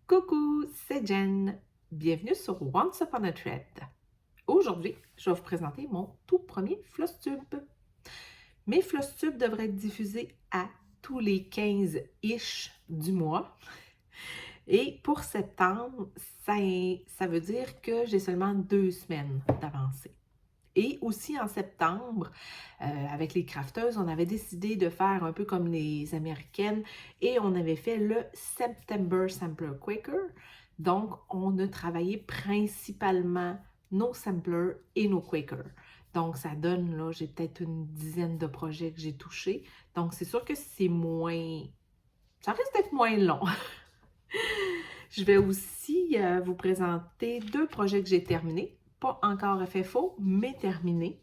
Coucou, c'est Jen. Bienvenue sur Once Upon a Thread. Aujourd'hui, je vais vous présenter mon tout premier floss tube. Mes floss tubes devraient être diffusés à tous les 15-ish du mois. Et pour septembre, ça veut dire que j'ai seulement 2 semaines d'avancée. Et aussi en septembre, avec les crafteuses, on avait décidé de faire un peu comme les Américaines et on avait fait le September Sampler Quaker. Donc, on a travaillé principalement nos samplers et nos Quakers. Donc, ça donne, là, j'ai peut-être une dizaine de projets que j'ai touchés. Donc, c'est sûr que c'est moins... Ça risque d'être moins long. Je vais aussi vous présenter 2 projets que j'ai terminés. Pas encore FFO, mais terminés.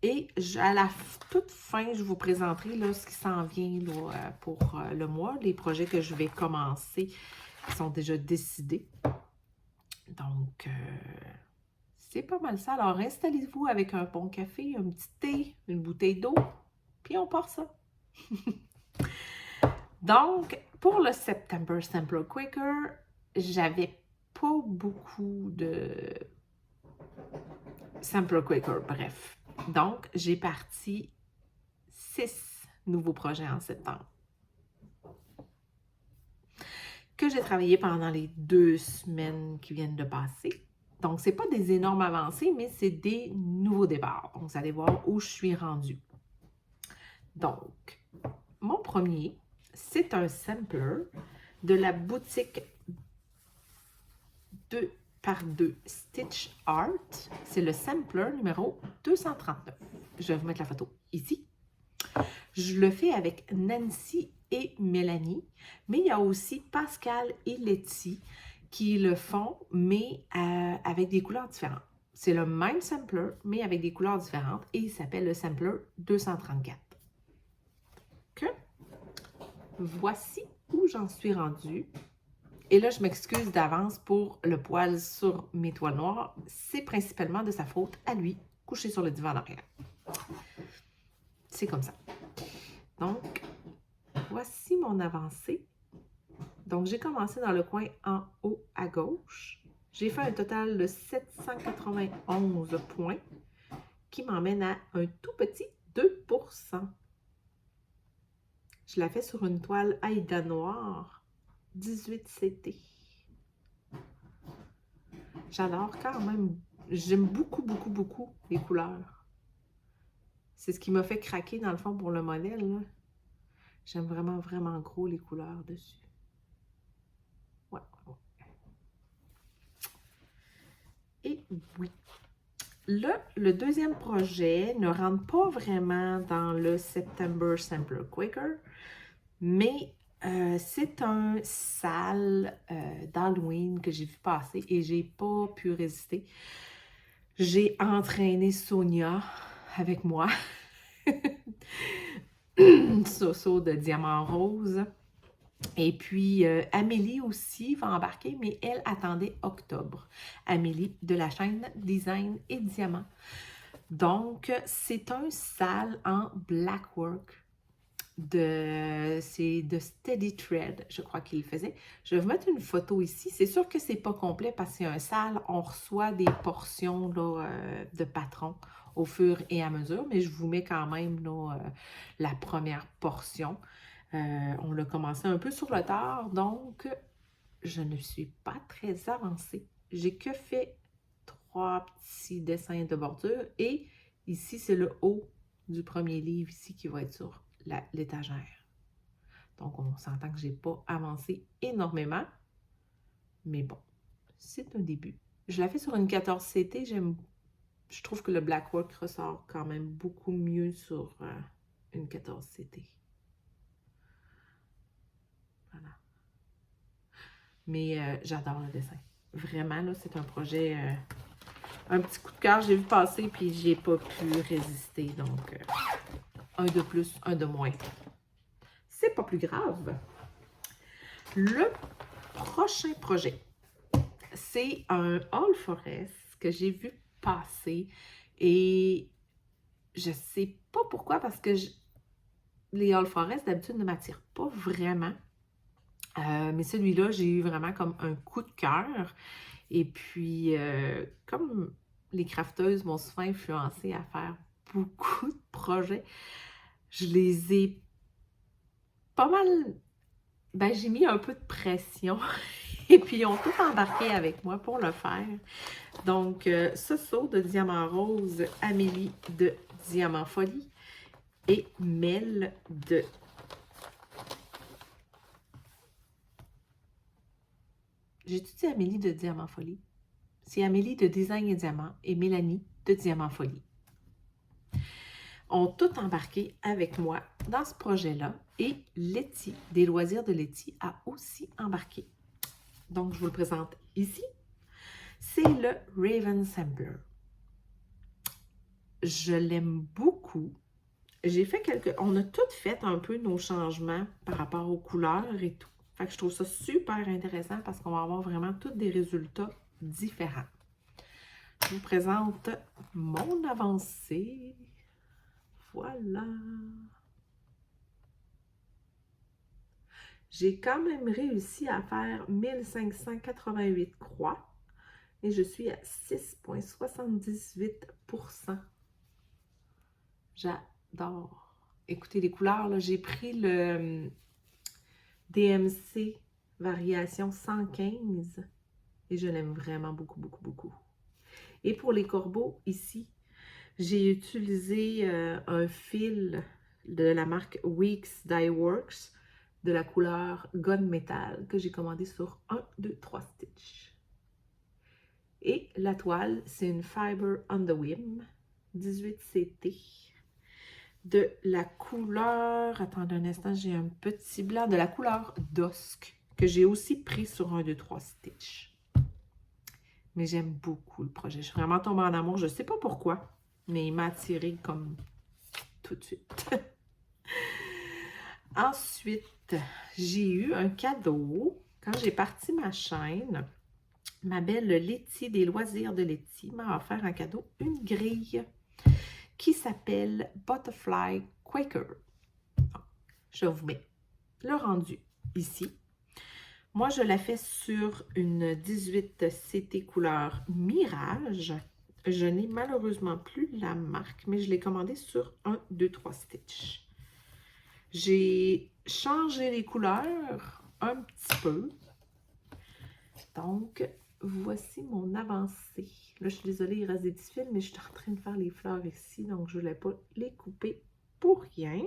Et à la toute fin, je vous présenterai là, ce qui s'en vient là, pour le mois, les projets que je vais commencer qui sont déjà décidés. Donc, c'est pas mal ça. Alors, installez-vous avec un bon café, un petit thé, une bouteille d'eau, puis on part ça. Donc, pour le September Sampler Quaker, j'avais pas beaucoup de Sampler Quaker, bref. Donc, j'ai parti 6 nouveaux projets en septembre que j'ai travaillé pendant les 2 semaines qui viennent de passer. Donc, ce n'est pas des énormes avancées, mais c'est des nouveaux départs. Donc, vous allez voir où je suis rendue. Donc, mon premier, c'est un sampler de la boutique 2x2 Stitch Art. C'est le sampler numéro 239. Je vais vous mettre la photo ici. Je le fais avec Nancy et Mélanie, mais il y a aussi Pascal et Letty qui le font, mais avec des couleurs différentes. C'est le même sampler, mais avec des couleurs différentes, et il s'appelle le sampler 234. Que voici où j'en suis rendue. Et là, je m'excuse d'avance pour le poil sur mes toiles noires. C'est principalement de sa faute à lui, couché sur le divan en arrière. C'est comme ça. Donc, voici mon avancée. Donc, j'ai commencé dans le coin en haut à gauche. J'ai fait un total de 791 points qui m'emmène à un tout petit 2%. Je la fais sur une toile Aïda noire 18 CT. J'adore quand même. J'aime beaucoup les couleurs. C'est ce qui m'a fait craquer dans le fond pour le modèle. J'aime vraiment gros les couleurs dessus. Ouais. Et oui. Là, le deuxième projet ne rentre pas vraiment dans le September Sampler Quaker, mais c'est un sale d'Halloween que j'ai vu passer et j'ai pas pu résister. J'ai entraîné Sonia avec moi. Soso de diamant rose. Et puis, Amélie aussi va embarquer, mais elle attendait octobre. Amélie de la chaîne Design et Diamant. Donc, c'est un sale en blackwork. C'est de Steady Thread, je crois qu'il le faisait. Je vais vous mettre une photo ici. C'est sûr que c'est pas complet parce que c'est un sale. On reçoit des portions là, de patron au fur et à mesure, mais je vous mets quand même là, la première portion. On l'a commencé un peu sur le tard, donc je ne suis pas très avancée. J'ai que fait 3 petits dessins de bordure et ici, c'est le haut du premier livre ici qui va être sur l'étagère. Donc, on s'entend que je n'ai pas avancé énormément, mais bon, c'est un début. Je la fais sur une 14 CT, je trouve que le blackwork ressort quand même beaucoup mieux sur une 14 CT. Voilà. Mais j'adore le dessin. Vraiment, là, c'est un projet, un petit coup de cœur, j'ai vu passer, puis j'ai pas pu résister. Donc, un de plus, un de moins. C'est pas plus grave. Le prochain projet, c'est un All Forest que j'ai vu passer et je sais pas pourquoi, parce que les All Forest, d'habitude, ne m'attirent pas vraiment. Mais celui-là, j'ai eu vraiment comme un coup de cœur. Et puis, comme les crafteuses m'ont souvent influencé à faire beaucoup de projets, je les ai pas mal... Ben, j'ai mis un peu de pression. Et puis, ils ont tout embarqué avec moi pour le faire. Donc, ce saut de diamant rose, Amélie de Diamant Folie et Mel de... J'ai-tu dit Amélie de Diamant Folie? C'est Amélie de Design et Diamant et Mélanie de Diamant Folie. Ont tout embarqué avec moi dans ce projet-là et Letty, des loisirs de Letty, a aussi embarqué. Donc, je vous le présente ici. C'est le Raven Sampler. Je l'aime beaucoup. J'ai fait on a toutes fait un peu nos changements par rapport aux couleurs et tout. Fait que je trouve ça super intéressant parce qu'on va avoir vraiment tous des résultats différents. Je vous présente mon avancée. Voilà. J'ai quand même réussi à faire 1588 croix et je suis à 6,78%. J'adore. Écoutez, les couleurs, j'ai pris le DMC variation 115 et je l'aime vraiment beaucoup, beaucoup, beaucoup. Et pour les corbeaux, ici, j'ai utilisé un fil de la marque Weeks Dye Works de la couleur Gunmetal que j'ai commandé sur 1, 2, 3 stitches. Et la toile, c'est une Fiber on the Whim 18CT de la couleur, attendez un instant, j'ai un petit blanc, de la couleur Dusk que j'ai aussi pris sur 1, 2, 3 stitches. Mais j'aime beaucoup le projet. Je suis vraiment tombée en amour. Je ne sais pas pourquoi, mais il m'a attirée comme tout de suite. Ensuite, j'ai eu un cadeau. Quand j'ai parti ma chaîne, ma belle Letty des loisirs de Letty m'a offert un cadeau, une grille qui s'appelle Butterfly Quaker. Je vous mets le rendu ici. Moi, je la fais sur une 18CT couleur Mirage. Je n'ai malheureusement plus la marque, mais je l'ai commandée sur 1, 2, 3 stitches. J'ai changé les couleurs un petit peu. Donc, voici mon avancée. Là, je suis désolée, il reste des petits fils, mais je suis en train de faire les fleurs ici, donc je ne voulais pas les couper pour rien.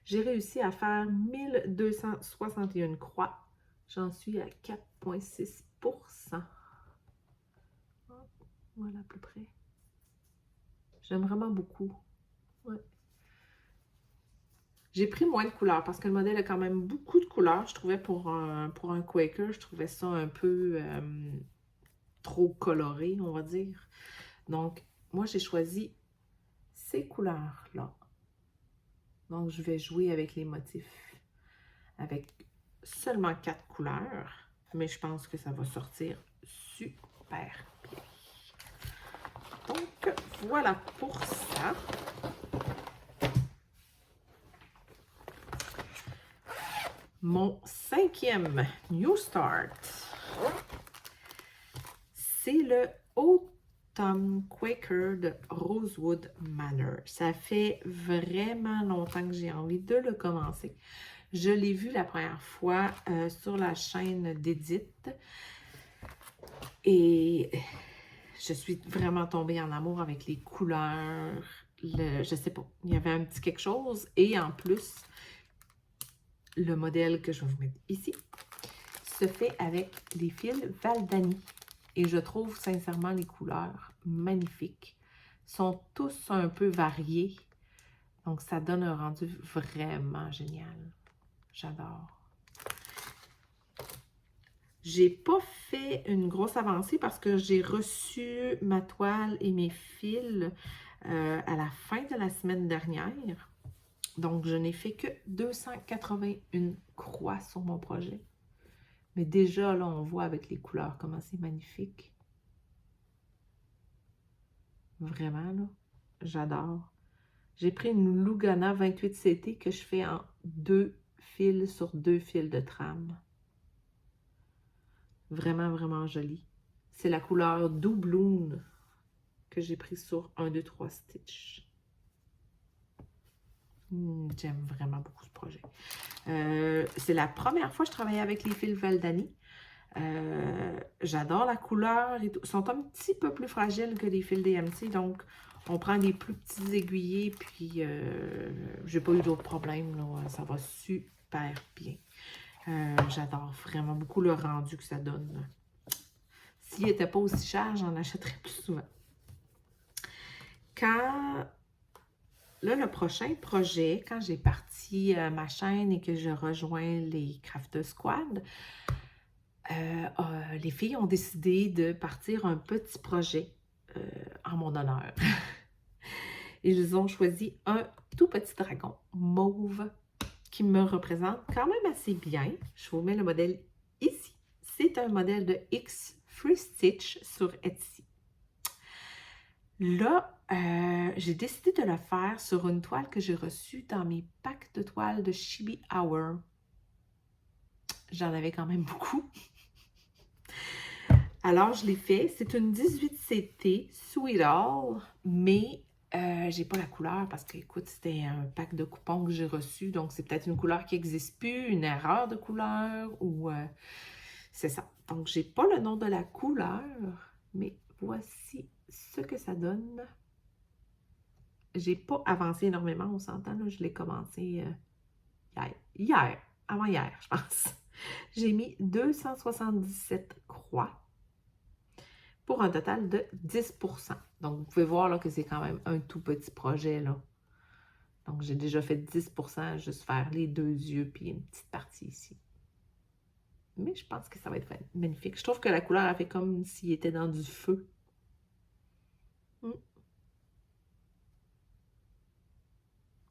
J'ai réussi à faire 1261 croix. J'en suis à 4,6%. Voilà, à peu près. J'aime vraiment beaucoup. Ouais. J'ai pris moins de couleurs parce que le modèle a quand même beaucoup de couleurs. Je trouvais pour un Quaker, je trouvais ça un peu trop coloré, on va dire. Donc, moi, j'ai choisi ces couleurs-là. Donc, je vais jouer avec les motifs avec seulement 4 couleurs. Mais je pense que ça va sortir super bien. Donc, voilà pour ça. Mon 5e New Start, c'est le Autumn Quaker de Rosewood Manor. Ça fait vraiment longtemps que j'ai envie de le commencer. Je l'ai vu la première fois sur la chaîne d'Edith et je suis vraiment tombée en amour avec les couleurs. Je sais pas, il y avait un petit quelque chose et en plus, le modèle que je vais vous mettre ici se fait avec les fils Valdani. Et je trouve sincèrement les couleurs magnifiques. Ils sont tous un peu variés. Donc, ça donne un rendu vraiment génial. J'adore. J'ai pas fait une grosse avancée parce que j'ai reçu ma toile et mes fils à la fin de la semaine dernière. Donc, je n'ai fait que 281 croix sur mon projet. Mais déjà, là, on voit avec les couleurs comment c'est magnifique. Vraiment, là, j'adore. J'ai pris une Lugana 28CT que je fais en 2 fils sur 2 fils de trame. Vraiment, vraiment joli. C'est la couleur Doubloon que j'ai pris sur 1, 2, 3 stitches. J'aime vraiment beaucoup ce projet. C'est la première fois que je travaillais avec les fils Valdani. J'adore la couleur. Ils sont un petit peu plus fragiles que les fils DMC, donc on prend des plus petits aiguillés, puis j'ai pas eu d'autres problèmes, là. Ça va super bien. J'adore vraiment beaucoup le rendu que ça donne. S'il n'était pas aussi cher, j'en achèterais plus souvent. Là, le prochain projet, quand j'ai parti ma chaîne et que je rejoins les Crafters Squad, les filles ont décidé de partir un petit projet en mon honneur. Ils ont choisi un tout petit dragon mauve qui me représente quand même assez bien. Je vous mets le modèle ici. C'est un modèle de X Free Stitch sur Etsy. Là, j'ai décidé de le faire sur une toile que j'ai reçue dans mes packs de toiles de Chibi Hour. J'en avais quand même beaucoup. Alors, je l'ai fait. C'est une 18CT Sweet All, mais j'ai pas la couleur parce que, écoute, c'était un pack de coupons que j'ai reçu. Donc, c'est peut-être une couleur qui n'existe plus, une erreur de couleur ou c'est ça. Donc, j'ai pas le nom de la couleur, mais voici ce que ça donne. J'ai pas avancé énormément, on s'entend, là. Je l'ai commencé avant-hier, je pense. J'ai mis 277 croix pour un total de 10%. Donc, vous pouvez voir là, que c'est quand même un tout petit projet, là. Donc, j'ai déjà fait 10%, juste faire les 2 yeux puis une petite partie ici. Mais je pense que ça va être magnifique. Je trouve que la couleur a fait comme s'il était dans du feu.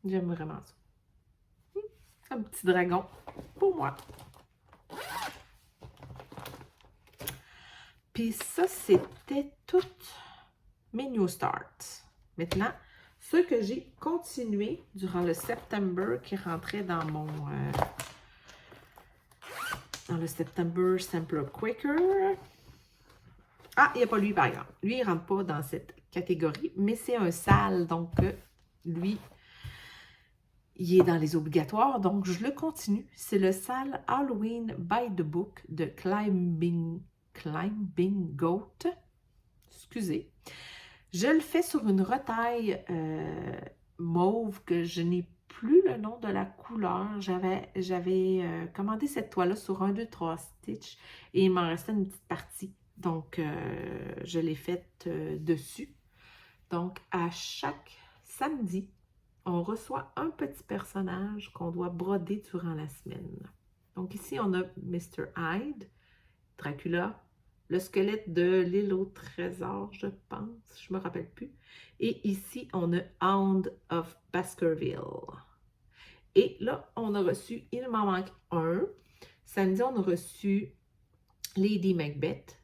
J'aime vraiment ça. Un petit dragon pour moi. Puis ça, c'était toutes mes New Starts. Maintenant, ce que j'ai continué durant le September qui rentrait dans mon... dans le September Sampler Quicker. Ah, il n'y a pas lui, par exemple. Lui, il ne rentre pas dans cette catégorie, mais c'est un sale, donc lui, il est dans les obligatoires, donc je le continue. C'est le sale Halloween by the Book de Climbing Goat. Excusez. Je le fais sur une retaille mauve que je n'ai plus le nom de la couleur. J'avais commandé cette toile-là sur 1, 2, 3 stitches et il m'en restait une petite partie. Donc, je l'ai faite dessus. Donc, à chaque samedi, on reçoit un petit personnage qu'on doit broder durant la semaine. Donc, ici, on a Mr. Hyde, Dracula, le squelette de l'île au trésor, je pense, je me rappelle plus. Et ici, on a Hound of Baskerville. Et là, on a reçu, il m'en manque un. Samedi, on a reçu Lady Macbeth,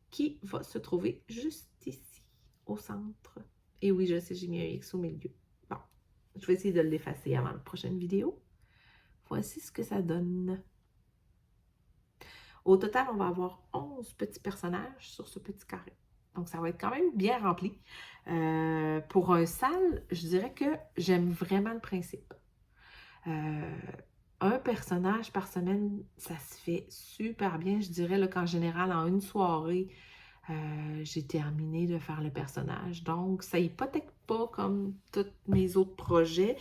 qui va se trouver juste ici, au centre. Et oui, je sais, j'ai mis un X au milieu. Bon, je vais essayer de l'effacer avant la prochaine vidéo. Voici ce que ça donne. Au total, on va avoir 11 petits personnages sur ce petit carré. Donc, ça va être quand même bien rempli. Pour un sale, je dirais que j'aime vraiment le principe. Un personnage par semaine, ça se fait super bien. Je dirais qu'en général, en une soirée, j'ai terminé de faire le personnage. Donc, ça hypothèque pas comme tous mes autres projets.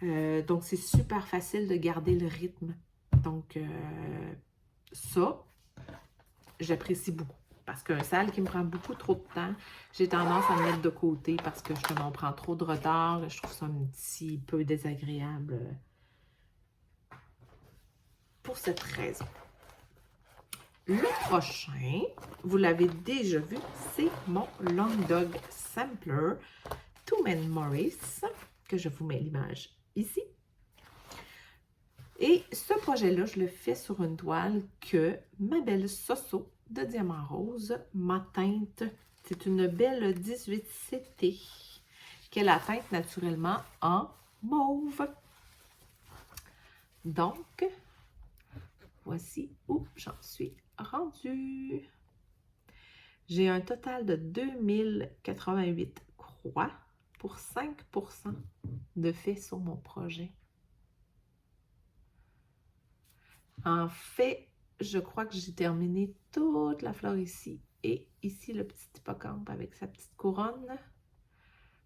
Donc, c'est super facile de garder le rythme. Donc, ça, j'apprécie beaucoup. Parce qu'un sale qui me prend beaucoup trop de temps, j'ai tendance à le mettre de côté parce que justement, on prend trop de retard. Et je trouve ça un petit peu désagréable pour cette raison. Le prochain, vous l'avez déjà vu, c'est mon Long Dog Sampler Tooman Morris, que je vous mets l'image ici. Et ce projet-là, je le fais sur une toile que ma belle Soso de Diamant Rose m'a teinte. C'est une belle 18CT qu'elle a teinte naturellement en mauve. Donc, voici où j'en suis rendue. J'ai un total de 2088 croix pour 5% de fait sur mon projet. En fait, je crois que j'ai terminé toute la fleur ici et ici le petit hippocampe avec sa petite couronne.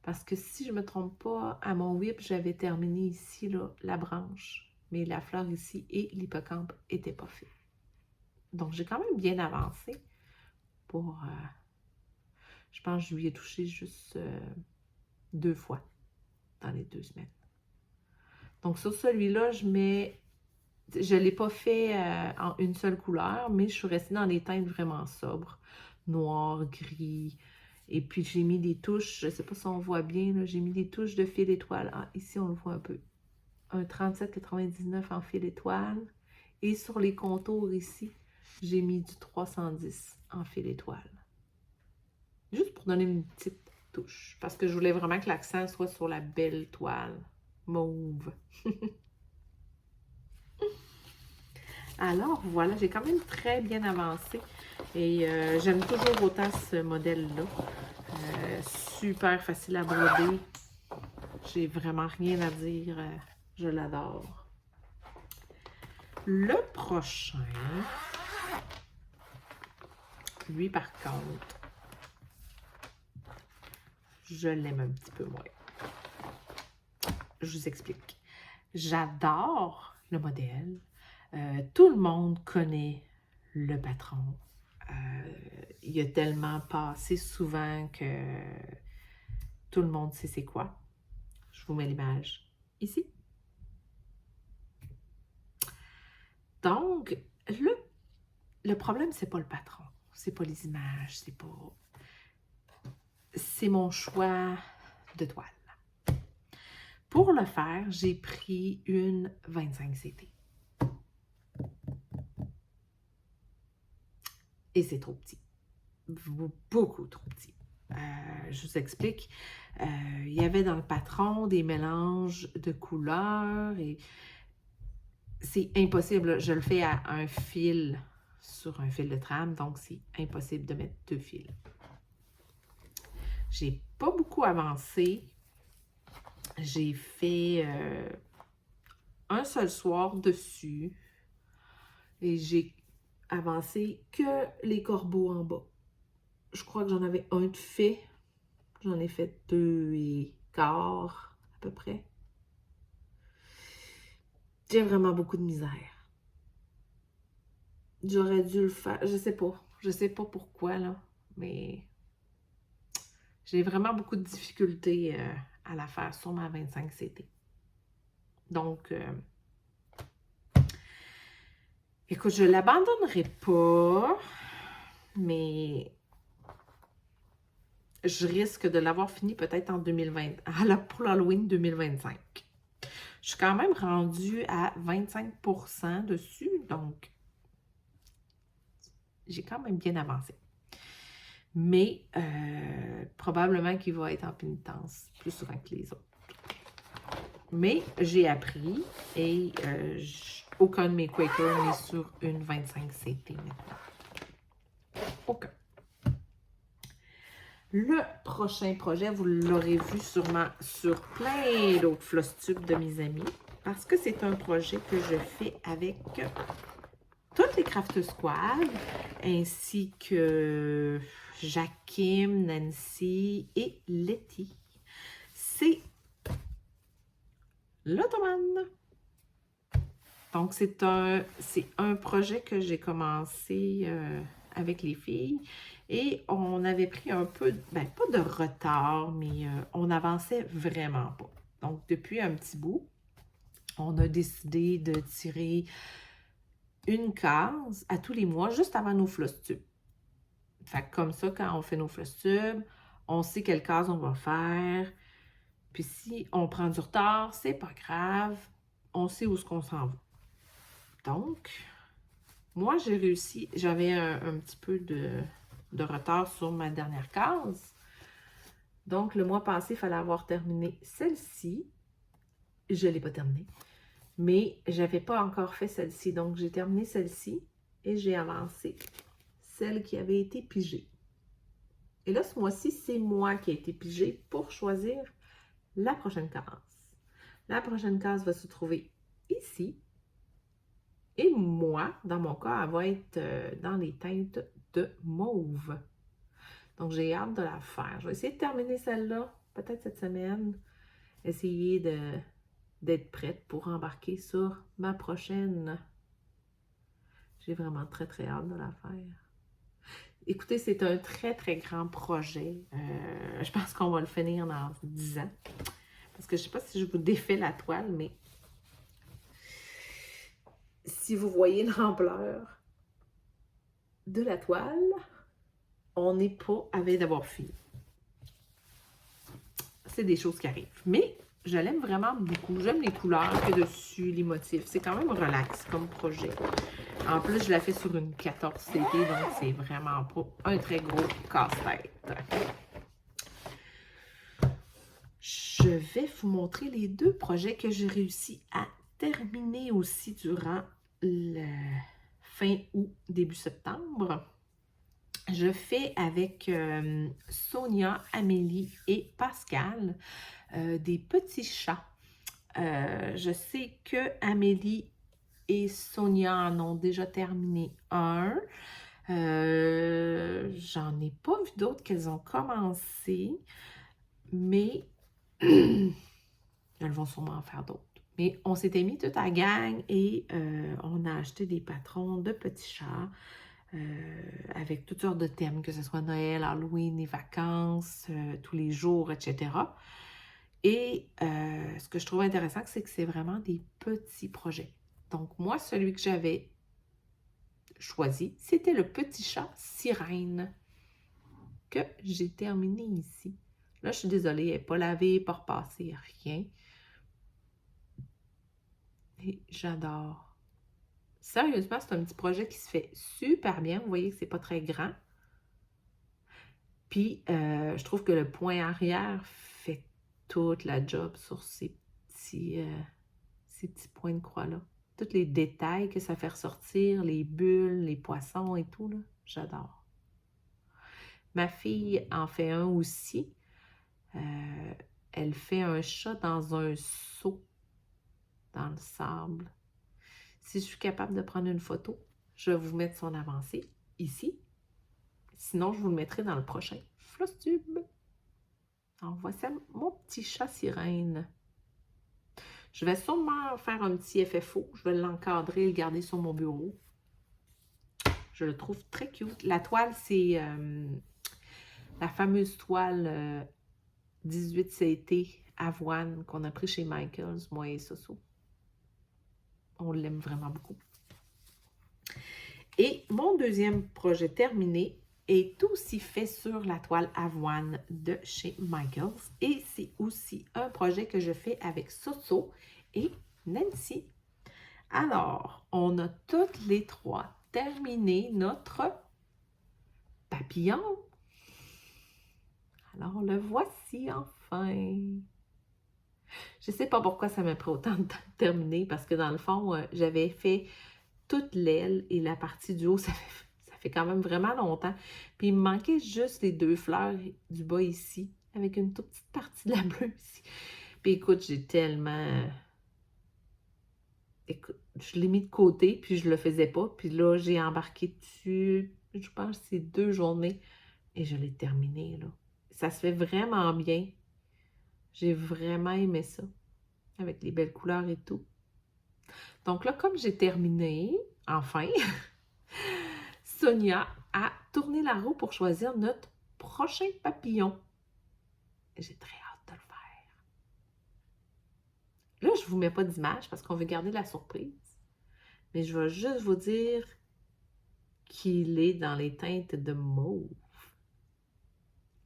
Parce que si je ne me trompe pas, à mon whip, j'avais terminé ici là, la branche. Mais la fleur ici et l'hippocampe n'étaient pas faits. Donc, j'ai quand même bien avancé pour... je pense que je lui ai touché juste 2 fois dans les 2 semaines. Donc, sur celui-là, je ne l'ai pas fait en une seule couleur, mais je suis restée dans les teintes vraiment sobres. Noir, gris. Et puis, j'ai mis des touches, je ne sais pas si on voit bien, j'ai mis des touches de fil étoile. Ah, ici, on le voit un peu. Un 37,99 en fil étoile. Et sur les contours ici, j'ai mis du 310 en fil étoile. Juste pour donner une petite touche. Parce que je voulais vraiment que l'accent soit sur la belle toile mauve. Alors, voilà, j'ai quand même très bien avancé. Et j'aime toujours autant ce modèle-là. Super facile à broder. J'ai vraiment rien à dire. Je l'adore. Le prochain, lui par contre, je l'aime un petit peu moins. Je vous explique. J'adore le modèle. Tout le monde connaît le patron. Il a tellement passé souvent que tout le monde sait c'est quoi. Je vous mets l'image ici. Donc, le problème, c'est pas le patron. C'est pas les images. C'est mon choix de toile. Pour le faire, j'ai pris une 25 CT. Et c'est trop petit. Beaucoup trop petit. Je vous explique. Il y avait dans le patron des mélanges de couleurs et c'est impossible. Je le fais à un fil sur un fil de trame, donc c'est impossible de mettre 2 fils. J'ai pas beaucoup avancé. J'ai fait un seul soir dessus et j'ai avancé que les corbeaux en bas. Je crois que j'en avais un de fait. J'en ai fait 2 et quart à peu près. J'ai vraiment beaucoup de misère. J'aurais dû le faire. Je sais pas. Je sais pas pourquoi, là. Mais j'ai vraiment beaucoup de difficultés à la faire sur ma 25 CT. Donc, écoute, je ne l'abandonnerai pas, mais je risque de l'avoir fini peut-être en 2020, pour l'Halloween 2025. Je suis quand même rendue à 25% dessus, donc j'ai quand même bien avancé. Mais probablement qu'il va être en pénitence plus souvent que les autres. Mais j'ai appris et aucun de mes Quakers n'est sur une 25 CT maintenant. Aucun. Le prochain projet, vous l'aurez vu sûrement sur plein d'autres floss-tubes de mes amis, parce que c'est un projet que je fais avec toutes les Craft Squad, ainsi que Jakim, Nancy et Letty. C'est l'Ottomane. Donc, c'est un projet que j'ai commencé avec les filles et on avait pris un peu, pas de retard, mais on n'avançait vraiment pas. Donc, depuis un petit bout, on a décidé de tirer une case à tous les mois, juste avant nos floss-tubes. Fait que comme ça, quand on fait nos floss-tubes, on sait quelle case on va faire. Puis si on prend du retard, c'est pas grave. On sait où est-ce qu'on s'en va. Donc, moi, j'ai réussi. J'avais un petit peu de retard sur ma dernière case. Donc, le mois passé, il fallait avoir terminé celle-ci. Je ne l'ai pas terminée. Mais je n'avais pas encore fait celle-ci. Donc, j'ai terminé celle-ci et j'ai avancé celle qui avait été pigée. Et là, ce mois-ci, c'est moi qui ai été pigée pour choisir la prochaine case. La prochaine case va se trouver ici. Et moi, dans mon cas, elle va être dans les teintes de mauve. Donc, j'ai hâte de la faire. Je vais essayer de terminer celle-là, peut-être cette semaine. Essayer d'être prête pour embarquer sur ma prochaine. J'ai vraiment très, très hâte de la faire. Écoutez, c'est un très, très grand projet. Je pense qu'on va le finir dans 10 ans. Parce que je ne sais pas si je vous défais la toile, mais si vous voyez l'ampleur de la toile, on n'est pas à veille d'avoir fini. C'est des choses qui arrivent. Mais je l'aime vraiment beaucoup. J'aime les couleurs qu'il y a dessus, les motifs. C'est quand même relax comme projet. En plus, je la fais sur une 14 CT, donc c'est vraiment pas un très gros casse-tête. Je vais vous montrer les deux projets que j'ai réussi à terminer aussi durant le fin août, début septembre. Je fais avec Sonia, Amélie et Pascal des petits chats. Je sais que Amélie et Sonia en ont déjà terminé un. J'en ai pas vu d'autres qu'elles ont commencé, mais elles vont sûrement en faire d'autres. Mais on s'était mis toute la gang et on a acheté des patrons de petits chats avec toutes sortes de thèmes, que ce soit Noël, Halloween, les vacances, tous les jours, etc. Et ce que je trouve intéressant, c'est que c'est vraiment des petits projets. Donc, moi, celui que j'avais choisi, c'était le petit chat sirène que j'ai terminé ici. Là, je suis désolée, elle n'est pas lavée, pas repassée, rien. Et j'adore. Sérieusement, c'est un petit projet qui se fait super bien. Vous voyez que c'est pas très grand. Puis, je trouve que le point arrière fait toute la job sur ces petits points de croix-là. Tous les détails que ça fait ressortir, les bulles, les poissons et tout, là, j'adore. Ma fille en fait un aussi. Elle fait un chat dans un seau, dans le sable. Si je suis capable de prendre une photo, je vais vous mettre son avancée ici. Sinon, je vous le mettrai dans le prochain Flosstube. Donc, voici mon petit chat sirène. Je vais sûrement faire un petit FFO. Je vais l'encadrer et le garder sur mon bureau. Je le trouve très cute. La toile, c'est la fameuse toile 18 CT avoine qu'on a pris chez Michaels, moi et Soso. On l'aime vraiment beaucoup. Et mon deuxième projet terminé est aussi fait sur la toile avoine de chez Michaels. Et c'est aussi un projet que je fais avec Soso et Nancy. Alors, on a toutes les trois terminé notre papillon. Alors, le voici enfin. Je ne sais pas pourquoi ça m'a pris autant de temps de terminer, parce que dans le fond, j'avais fait toute l'aile et la partie du haut, ça fait quand même vraiment longtemps. Puis il me manquait juste les deux fleurs du bas ici, avec une toute petite partie de la bleue ici. Puis écoute, j'ai tellement... Écoute, je l'ai mis de côté, puis je le faisais pas. Puis là, j'ai embarqué dessus, je pense que c'est 2 journées, et je l'ai terminé, là. Ça se fait vraiment bien. J'ai vraiment aimé ça, avec les belles couleurs et tout. Donc là, comme j'ai terminé, enfin, Sonia a tourné la roue pour choisir notre prochain papillon. J'ai très hâte de le faire. Là, je ne vous mets pas d'image parce qu'on veut garder la surprise. Mais je vais juste vous dire qu'il est dans les teintes de mauve.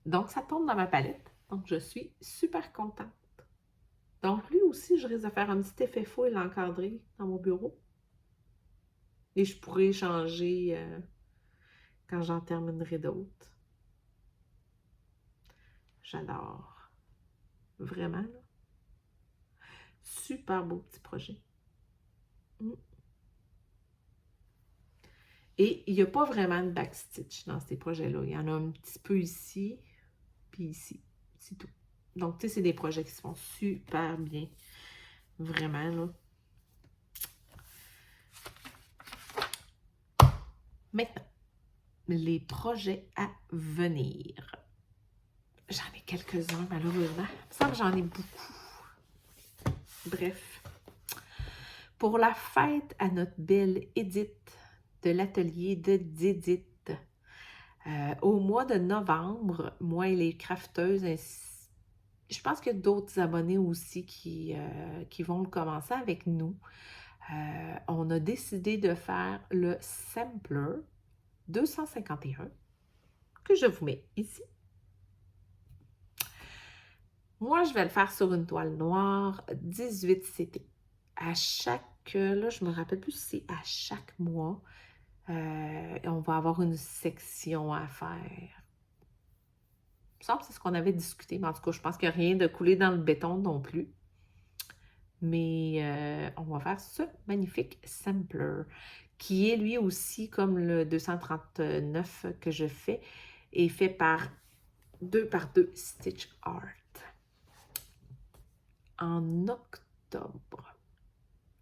Donc, ça tombe dans ma palette. Donc, je suis super contente. Donc, lui aussi, je risque de faire un petit effet faux et l'encadrer dans mon bureau. Et je pourrais changer quand j'en terminerai d'autres. J'adore. Vraiment, là. Super beau petit projet. Et il n'y a pas vraiment de backstitch dans ces projets-là. Il y en a un petit peu ici, puis ici. C'est tout. Donc, tu sais, c'est des projets qui se font super bien. Vraiment, là. Maintenant, les projets à venir. J'en ai quelques-uns, malheureusement. Il me semble que j'en ai beaucoup. Bref. Pour la fête à notre belle Edith de l'atelier de Didith, au mois de novembre, moi et les crafteuses, je pense qu'il y a d'autres abonnés aussi qui vont le commencer avec nous. On a décidé de faire le sampler 251 que je vous mets ici. Moi, je vais le faire sur une toile noire 18 CT. À chaque, là, je me rappelle plus si c'est à chaque mois, on va avoir une section à faire. Il me semble que c'est ce qu'on avait discuté, mais en tout cas, je pense qu'il n'y a rien de coulé dans le béton non plus. Mais on va faire ce magnifique sampler, qui est lui aussi, comme le 239 que je fais, est fait par 2x2 Stitch Art. En octobre,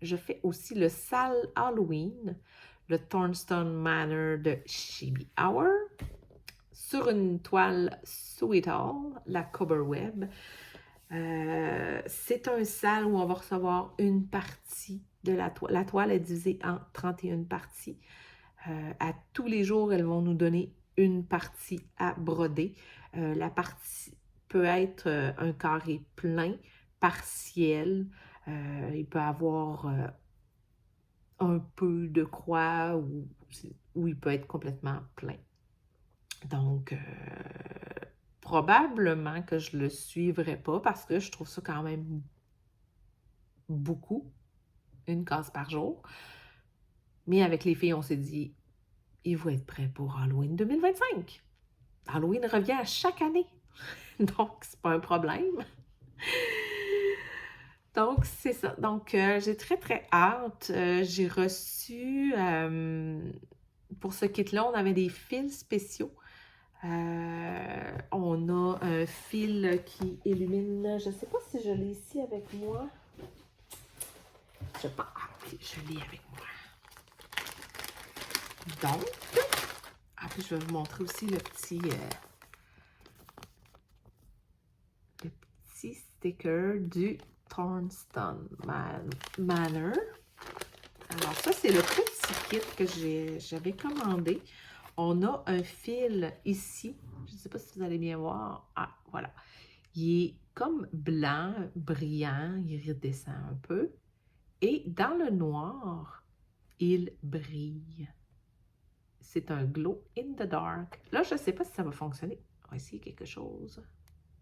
je fais aussi le sale Halloween, le Thornstone Manor de Chibi Hour, sur une toile Sweet All, la Cobbleweb. C'est un sale où on va recevoir une partie de la toile. La toile est divisée en 31 parties. À tous les jours, elles vont nous donner une partie à broder. La partie peut être un carré plein, partiel. Il peut avoir un peu de croix ou il peut être complètement plein. Donc, probablement que je le suivrai pas parce que je trouve ça quand même beaucoup, une case par jour. Mais avec les filles, on s'est dit, il faut être prêt pour Halloween 2025. Halloween revient à chaque année. Donc, c'est pas un problème. Donc, c'est ça. Donc, j'ai très, très hâte. J'ai reçu, pour ce kit-là, on avait des fils spéciaux. On a un fil qui illumine. Je ne sais pas si je l'ai ici avec moi. Je pense. Ah, oui, je l'ai avec moi. Donc, puis je vais vous montrer aussi le petit sticker du Thornstone Manor. Alors, ça, c'est le petit kit que j'avais commandé. On a un fil ici. Je ne sais pas si vous allez bien voir. Ah, voilà. Il est comme blanc, brillant. Il redescend un peu. Et dans le noir, il brille. C'est un glow in the dark. Là, je ne sais pas si ça va fonctionner. On va essayer quelque chose.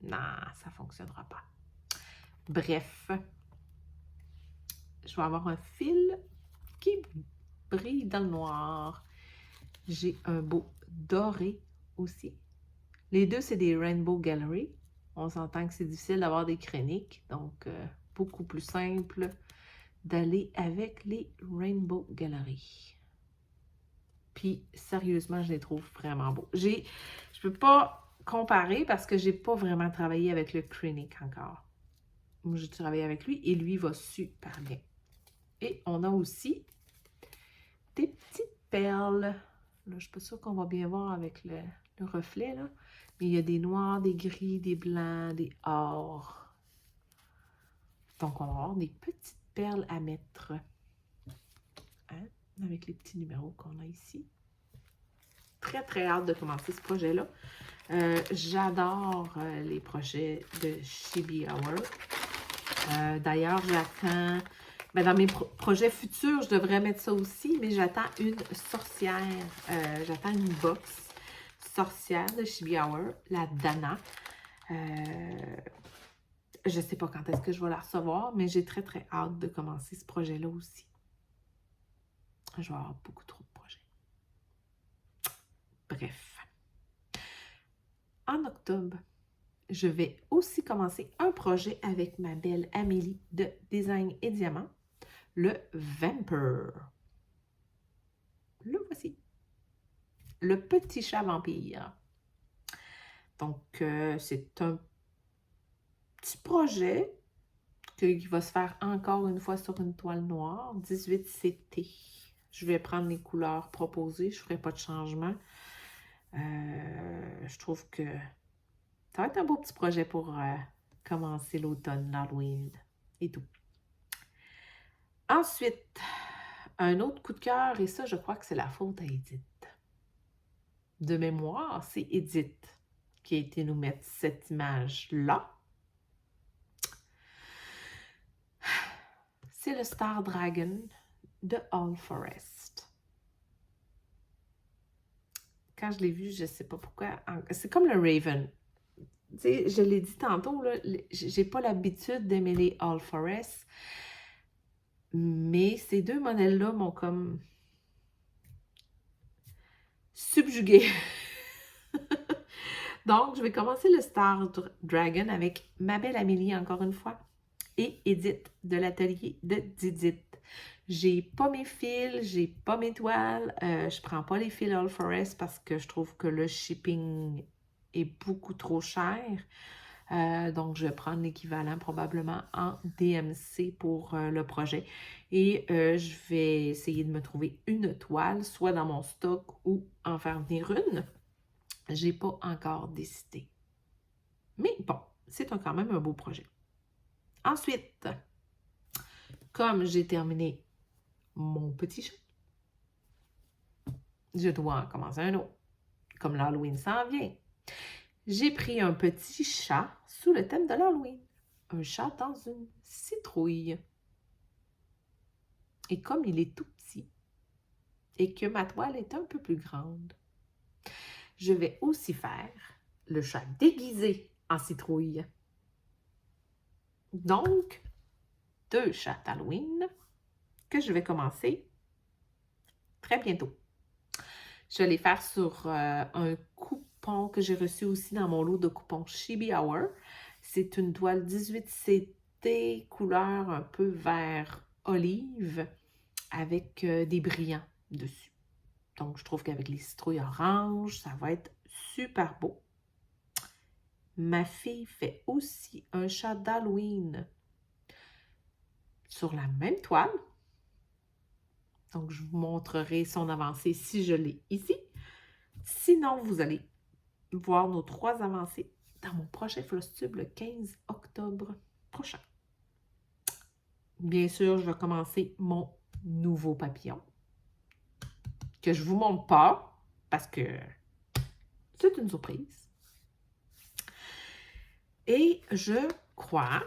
Non, ça ne fonctionnera pas. Bref, je vais avoir un fil qui brille dans le noir. J'ai un beau doré aussi. Les deux, c'est des Rainbow Gallery. On s'entend que c'est difficile d'avoir des chroniques, donc beaucoup plus simple d'aller avec les Rainbow Gallery. Puis, sérieusement, je les trouve vraiment beaux. Je ne peux pas comparer parce que je n'ai pas vraiment travaillé avec le Clinique encore. Moi, j'ai travaillé avec lui et lui va super bien. Et on a aussi des petites perles. Là, je ne suis pas sûre qu'on va bien voir avec le reflet, là. Mais il y a des noirs, des gris, des blancs, des or. Donc, on va avoir des petites perles à mettre. Hein? Avec les petits numéros qu'on a ici. Très, très hâte de commencer ce projet-là. J'adore les projets de Chibi Hour. D'ailleurs, j'attends... Ben, dans mes projets futurs, je devrais mettre ça aussi, mais j'attends une sorcière. J'attends une box sorcière de Chibi Hour, la Dana. Je ne sais pas quand est-ce que je vais la recevoir, mais j'ai très, très hâte de commencer ce projet-là aussi. Je vais avoir beaucoup trop de projets. Bref. En octobre, je vais aussi commencer un projet avec ma belle Amélie de Design et Diamant. le Vampire. Le voici. Le petit chat vampire. Donc, c'est un petit projet qui va se faire encore une fois sur une toile noire. 18 CT. Je vais prendre les couleurs proposées. Je ne ferai pas de changement. Je trouve que ça va être un beau petit projet pour commencer l'automne, l'Halloween et tout. Ensuite, un autre coup de cœur, et ça, je crois que c'est la faute à Edith. De mémoire, c'est Edith qui a été nous mettre cette image-là. C'est le Star Dragon de All Forest. Quand je l'ai vu, je ne sais pas pourquoi. C'est comme le Raven. Tu sais, je l'ai dit tantôt, j'ai pas l'habitude d'aimer les All Forest. Mais ces deux modèles-là m'ont comme subjuguée. Donc, je vais commencer le Star Dragon avec ma belle Amélie, encore une fois, et Edith de l'atelier de Didith. J'ai pas mes fils, j'ai pas mes toiles, je prends pas les fils All Forest parce que je trouve que le shipping est beaucoup trop cher. Donc, je vais prendre l'équivalent probablement en DMC pour le projet. Et je vais essayer de me trouver une toile, soit dans mon stock ou en faire venir une. J'ai pas encore décidé. Mais bon, c'est quand même un beau projet. Ensuite, comme j'ai terminé mon petit chat, je dois en commencer un autre. Comme l'Halloween s'en vient, j'ai pris un petit chat sous le thème de l'Halloween. Un chat dans une citrouille. Et comme il est tout petit et que ma toile est un peu plus grande, je vais aussi faire le chat déguisé en citrouille. Donc, 2 chats Halloween que je vais commencer très bientôt. Je vais les faire sur un coupon que j'ai reçu aussi dans mon lot de coupons Chibi Hour. C'est une toile 18CT couleur un peu vert olive avec des brillants dessus. Donc, je trouve qu'avec les citrouilles oranges, ça va être super beau. Ma fille fait aussi un chat d'Halloween sur la même toile. Donc, je vous montrerai son avancée si je l'ai ici. Sinon, vous allez voir nos 3 avancées dans mon prochain Flosstube le 15 octobre prochain. Bien sûr, je vais commencer mon nouveau papillon que je ne vous montre pas parce que c'est une surprise. Et je crois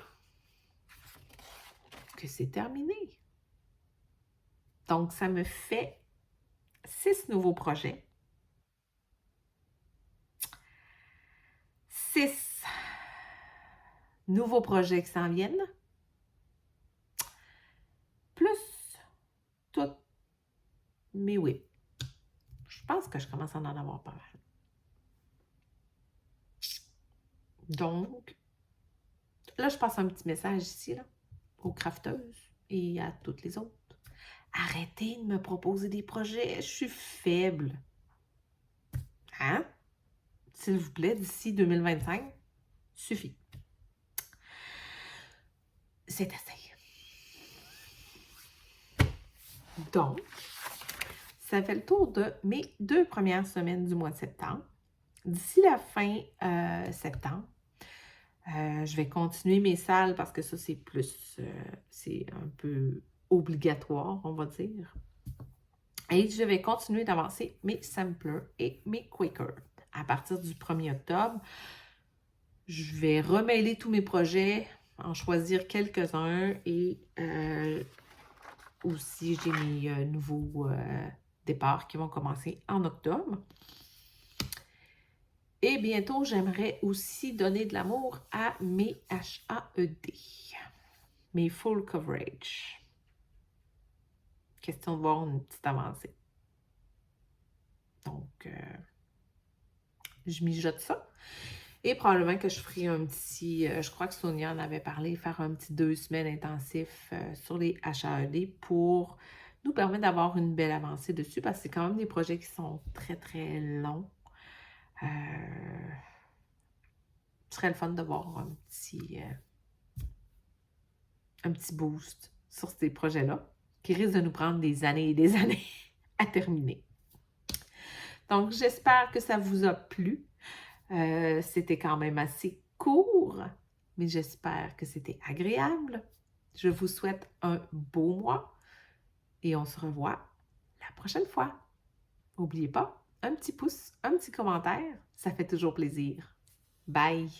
que c'est terminé. Donc, ça me fait 6 nouveaux projets. 6 nouveaux projets qui s'en viennent. Plus toutes mes whips. Je pense que je commence à en avoir pas mal. Donc, là, je passe un petit message ici, là, aux crafteuses et à toutes les autres. Arrêtez de me proposer des projets, je suis faible. Hein? S'il vous plaît, d'ici 2025, suffit. C'est assez. Donc, ça fait le tour de mes 2 premières semaines du mois de septembre. D'ici la fin septembre, je vais continuer mes salles parce que ça, c'est plus, c'est un peu obligatoire, on va dire. Et je vais continuer d'avancer mes samplers et mes Quakers. À partir du 1er octobre, je vais remêler tous mes projets, en choisir quelques-uns et aussi j'ai mes nouveaux départs qui vont commencer en octobre. Et bientôt, j'aimerais aussi donner de l'amour à mes HAED, mes full coverage. Question de voir une petite avancée. Donc, je mijote ça. Et probablement que je ferai un petit, je crois que Sonia en avait parlé, faire un petit 2 semaines intensif sur les HAED pour nous permettre d'avoir une belle avancée dessus parce que c'est quand même des projets qui sont très, très longs. Ce serait le fun d'avoir un petit boost sur ces projets-là qui risquent de nous prendre des années et des années à terminer. Donc, j'espère que ça vous a plu. C'était quand même assez court, mais j'espère que c'était agréable. Je vous souhaite un beau mois et on se revoit la prochaine fois. N'oubliez pas, un petit pouce, un petit commentaire, ça fait toujours plaisir. Bye!